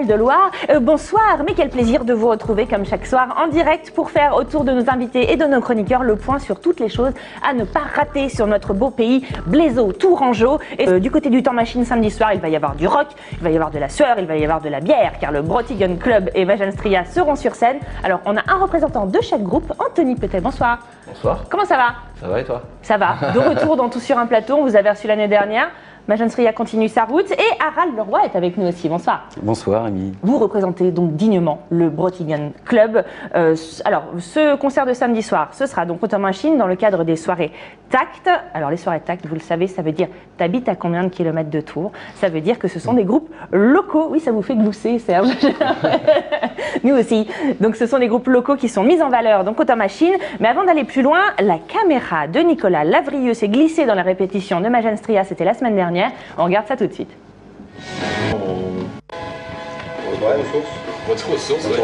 Val-de-Loire. Bonsoir, mais quel plaisir de vous retrouver comme chaque soir en direct pour faire autour de nos invités et de nos chroniqueurs le point sur toutes les choses à ne pas rater sur notre beau pays Blaiseau, Tourangeau. Et du côté du Temps Machine, samedi soir, il va y avoir du rock, il va y avoir de la sueur, il va y avoir de la bière, car le Brotigan Club et Majan Stria seront sur scène. Alors, on a un représentant de chaque groupe. Anthony, peut-être, bonsoir. Bonsoir. Comment ça va? Ça va et toi? Ça va. De retour dans Tout sur un plateau, on vous avait reçu l'année dernière. Majan Stria continue sa route et Harald Leroy est avec nous aussi. Bonsoir. Bonsoir, Amy. Vous représentez donc dignement le Brotigan Club. Alors, ce concert de samedi soir, ce sera donc au Temps Machine dans le cadre des soirées Tact. Alors, les soirées Tact, vous le savez, ça veut dire t'habites à combien de kilomètres de Tours? Ça veut dire que ce sont des groupes locaux. Oui, ça vous fait glousser, Serge. Nous aussi. Donc, ce sont des groupes locaux qui sont mis en valeur donc au Temps Machine. Mais avant d'aller plus loin, la caméra de Nicolas Lavrieux s'est glissée dans la répétition de Majan Stria. C'était la semaine dernière. On regarde ça tout de suite. Votre ressource, ouais.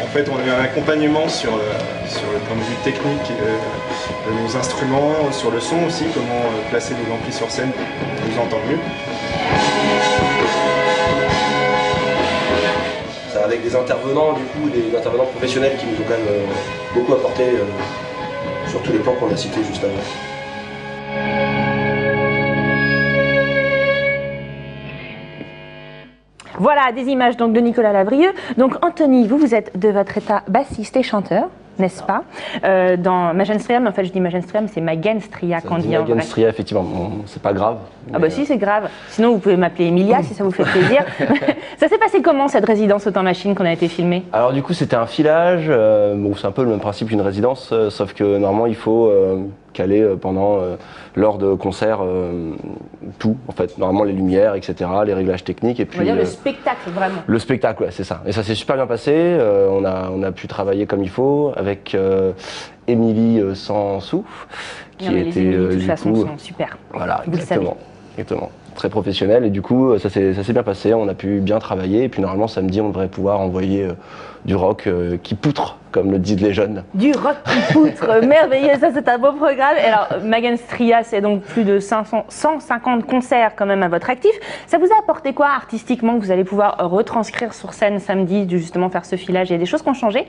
En fait, on a eu un accompagnement sur le point de vue technique de nos instruments, sur le son aussi, comment placer les amplis sur scène pour nous entendre mieux. C'est avec des intervenants, du coup, des intervenants professionnels qui nous ont quand même beaucoup apporté sur tous les plans qu'on a cités juste avant. Voilà des images donc de Nicolas Lavrieux. Donc Anthony, vous êtes de votre état bassiste et chanteur, n'est-ce pas? Dans Majan Stria, mais en fait je dis Majan Stria, mais c'est Magan Stria qu'on dit en vrai. Magan Stria, effectivement, bon, c'est pas grave. Ah bah si, c'est grave. Sinon vous pouvez m'appeler Emilia si ça vous fait plaisir. Ça s'est passé comment cette résidence au Temps Machine qu'on a été filmée? Alors du coup c'était un filage, bon, c'est un peu le même principe qu'une résidence, sauf que normalement il faut caler pendant l'heure de concert tout, en fait, normalement les lumières, etc., les réglages techniques et puis... On va dire le spectacle vraiment. Le spectacle, ouais, c'est ça. Et ça s'est super bien passé, on a pu travailler comme il faut avec Émilie Sansou, qui était de toute du façon coup... sont super. Voilà, Vous le savez. Exactement. Très professionnel et du coup ça s'est bien passé, on a pu bien travailler et puis normalement samedi on devrait pouvoir envoyer du rock qui poutre comme le disent les jeunes. Du rock qui poutre, merveilleux, ça c'est un beau programme. Et alors Magan Stria, c'est donc plus de 150 concerts quand même à votre actif. Ça vous a apporté quoi artistiquement que vous allez pouvoir retranscrire sur scène samedi, justement faire ce filage? Il y a des choses qui ont changé?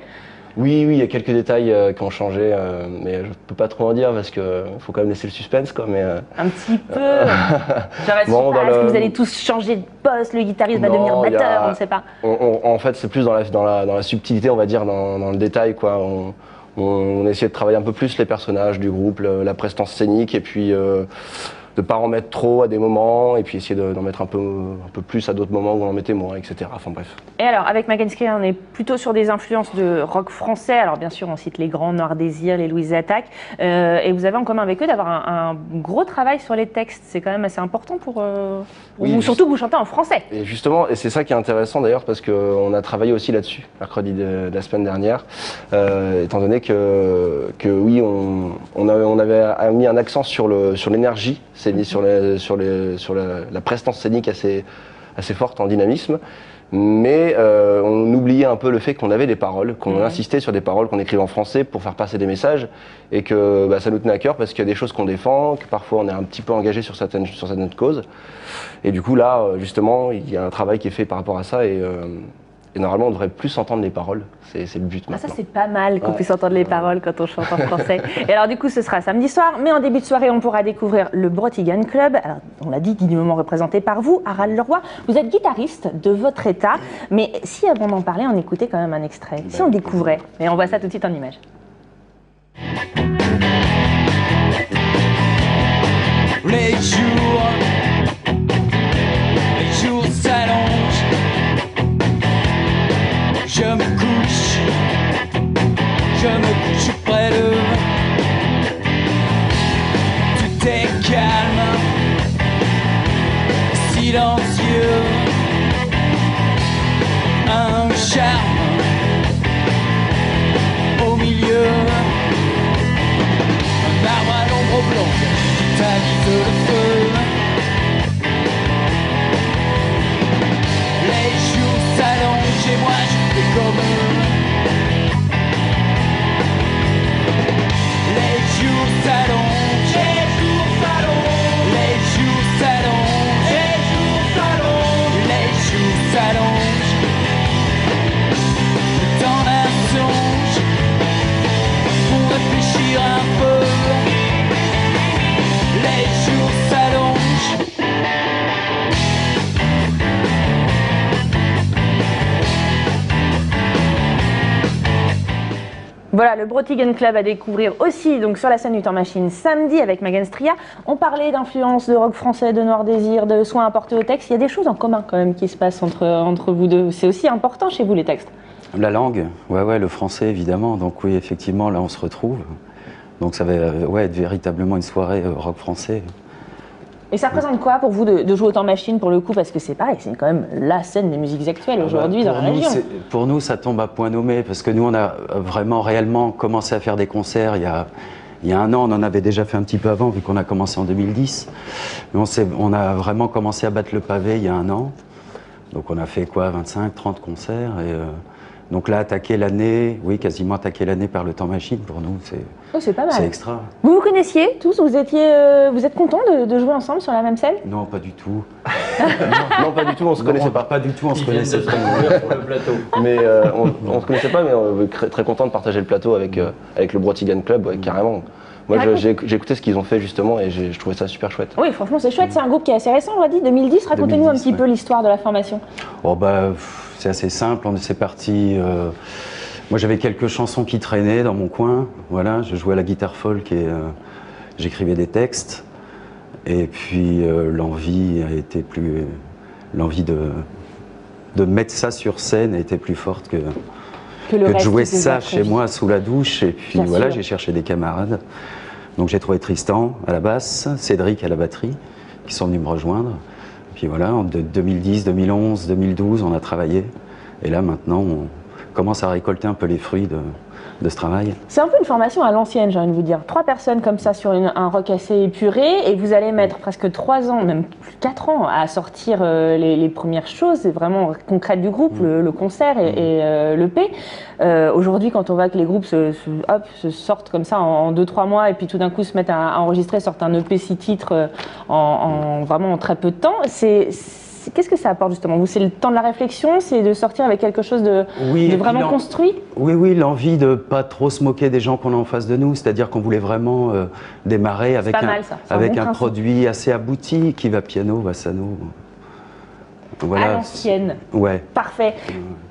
Oui, il y a quelques détails qui ont changé, mais je peux pas trop en dire parce qu'il faut quand même laisser le suspense, quoi. Mais un petit peu. Bon, est-ce que vous allez tous changer de poste? Le guitariste va devenir batteur, on ne sait pas. En fait, c'est plus dans la subtilité, on va dire, dans le détail, quoi. On essayait de travailler un peu plus les personnages du groupe, la prestance scénique, et puis de pas en mettre trop à des moments, et puis essayer d'en mettre un peu plus à d'autres moments où on en mettait moins, etc. Enfin bref. Et alors, avec Magan Stria, on est plutôt sur des influences de rock français. Alors bien sûr, on cite les grands, Noir Désir, les Louise Attaque. Et vous avez en commun avec eux d'avoir un gros travail sur les textes. C'est quand même assez important pour... Oui, surtout que vous chantez en français. Et justement, et c'est ça qui est intéressant d'ailleurs, parce qu'on a travaillé aussi là-dessus, mercredi de la semaine dernière, étant donné que oui, on avait mis un accent sur l'énergie, sur la prestance scénique assez forte en dynamisme, mais on oubliait un peu le fait qu'on avait des paroles, qu'on insistait sur des paroles qu'on écrivait en français pour faire passer des messages, et que ça nous tenait à cœur parce qu'il y a des choses qu'on défend, que parfois on est un petit peu engagé sur certaines causes, et du coup là, justement, il y a un travail qui est fait par rapport à ça, et normalement on devrait plus entendre les paroles, c'est le but maintenant. Ça c'est pas mal qu'on puisse entendre les paroles quand on chante en français. Et alors du coup ce sera samedi soir, mais en début de soirée on pourra découvrir le Brotigan Club. Alors on l'a dit, dignement représenté par vous, Harald Leroy. Vous êtes guitariste de votre état, mais si avant d'en parler on écoutait quand même un extrait, si on découvrait, et on voit ça tout de suite en images. Les jours s'allongent, je me couche près d'eux. Tout est calme, silencieux, un charme au milieu, un arbre à l'ombre blanche qui t'avise le feu. Les jours s'allongent et moi je fais comme eux. Les jours s'allongent, les jours s'allongent, les jours s'allongent, les jours s'allongent, les jours s'allongent. Voilà, le Brotigan Club à découvrir aussi donc sur la scène du Temps Machine samedi avec Magenstria. On parlait d'influence de rock français, de Noir Désir, de soins apportés au texte. Il y a des choses en commun quand même qui se passent entre vous deux. C'est aussi important chez vous les textes. La langue, ouais, le français évidemment. Donc oui, effectivement, là on se retrouve. Donc ça va être véritablement une soirée rock français. Et ça représente quoi pour vous de jouer au Temps Machine pour le coup? Parce que c'est pareil, c'est quand même la scène des musiques actuelles aujourd'hui dans la région. Pour nous, ça tombe à point nommé parce que nous, on a vraiment réellement commencé à faire des concerts il y a un an. On en avait déjà fait un petit peu avant vu qu'on a commencé en 2010. Mais on a vraiment commencé à battre le pavé il y a un an. Donc on a fait quoi, 25, 30 concerts et donc là, attaquer l'année, oui, quasiment attaquer l'année par le Temps Machine, pour nous, c'est pas mal. C'est extra. Vous vous connaissiez tous? Vous êtes contents de jouer ensemble sur la même scène? Non, pas du tout. Non, pas du tout, on se connaissait pas. Pas du tout, on se connaissait pas. Pour le plateau. Mais on se connaissait pas, mais on est très content de partager le plateau avec le Brotigan Club, ouais, carrément. Moi, j'ai écouté ce qu'ils ont fait justement et je trouvais ça super chouette. Oui, franchement, c'est chouette. C'est un groupe qui est assez récent, on l'a dit, 2010. Racontez-nous un petit peu l'histoire de la formation. Oh, c'est assez simple. C'est parti. Moi, j'avais quelques chansons qui traînaient dans mon coin. Voilà, je jouais à la guitare folk et j'écrivais des textes. Et puis l'envie de mettre ça sur scène a été plus forte que de jouer ça chez moi sous la douche. Et puis voilà, j'ai cherché des camarades. Donc j'ai trouvé Tristan à la basse, Cédric à la batterie, qui sont venus me rejoindre. Et puis voilà, en 2010, 2011, 2012, on a travaillé. Et là maintenant, on commence à récolter un peu les fruits de ce travail. C'est un peu une formation à l'ancienne, j'ai envie de vous dire. 3 personnes comme ça sur un rock assez épuré et vous allez mettre presque 3 ans, même plus 4 ans à sortir les premières choses vraiment concrètes du groupe, le concert et l'EP. Aujourd'hui, quand on voit que les groupes se sortent comme ça en 2-3 mois et puis tout d'un coup se mettent à enregistrer, sortent un EP 6 titres vraiment en très peu de temps, qu'est-ce que ça apporte justement? Vous, c'est le temps de la réflexion, c'est de sortir avec quelque chose de vraiment construit? Oui, l'envie de ne pas trop se moquer des gens qu'on a en face de nous, c'est-à-dire qu'on voulait vraiment démarrer avec un produit assez abouti, qui va piano, bassano. Voilà. À l'ancienne. Ouais. Parfait.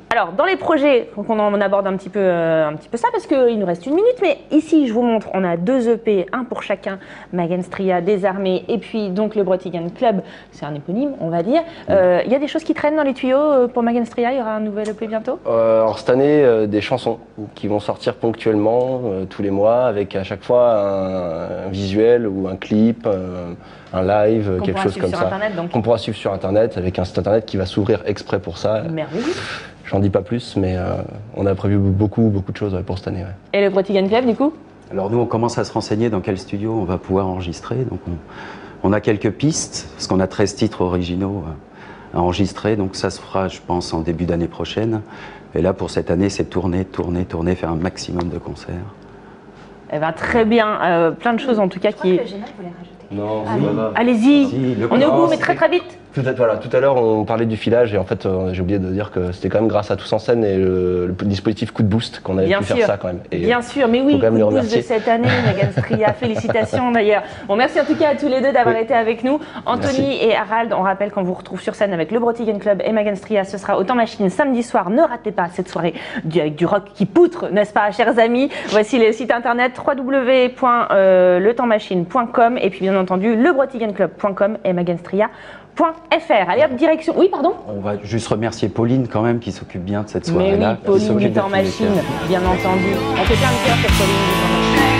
Alors, dans les projets, donc on en aborde un petit peu ça parce qu'il nous reste 1 minute, mais ici, je vous montre, on a 2 EP, un pour chacun, Magenstria, Désarmé, et puis donc le Brotigan Club, c'est un éponyme, on va dire. Il y a des choses qui traînent dans les tuyaux pour Magenstria, il y aura un nouvel EP bientôt? Alors cette année, des chansons qui vont sortir ponctuellement, tous les mois, avec à chaque fois un visuel ou un clip, un live, quelque chose comme ça. Qu'on pourra suivre sur Internet, avec un site Internet qui va s'ouvrir exprès pour ça. Merveilleux. J'en dis pas plus, mais on a prévu beaucoup de choses pour cette année. Ouais. Et le Brotigan Club, du coup? Alors nous, on commence à se renseigner dans quel studio on va pouvoir enregistrer. Donc on a quelques pistes, parce qu'on a 13 titres originaux à enregistrer. Donc ça se fera, je pense, en début d'année prochaine. Et là, pour cette année, c'est tourner, faire un maximum de concerts. Eh ben, très bien, plein de choses en tout cas qui... Non, allez-y, on est au bout, mais très vite. Tout à l'heure, on parlait du filage et en fait, j'ai oublié de dire que c'était quand même grâce à Tous en scène et le dispositif Coup de Boost qu'on avait pu faire ça quand même. Et bien sûr, mais oui, Coup de Boost de cette année, Magenstria, félicitations d'ailleurs. Bon, merci en tout cas à tous les deux d'avoir été avec nous. Anthony et Harald, on rappelle qu'on vous retrouve sur scène avec le Brotigan Club et Magenstria, ce sera au Temps Machine samedi soir. Ne ratez pas cette soirée avec du rock qui poutre, n'est-ce pas, chers amis? Voici le site internet www.letempsmachine.com et puis bien entendu lebrotiganclub.com et magenstria.fr. Allez hop, direction. Oui, pardon? On va juste remercier Pauline quand même qui s'occupe bien de cette soirée-là. Mais oui, Pauline du Temps Machine, bien entendu. On fait plein de cœur pour Pauline du Temps Machine.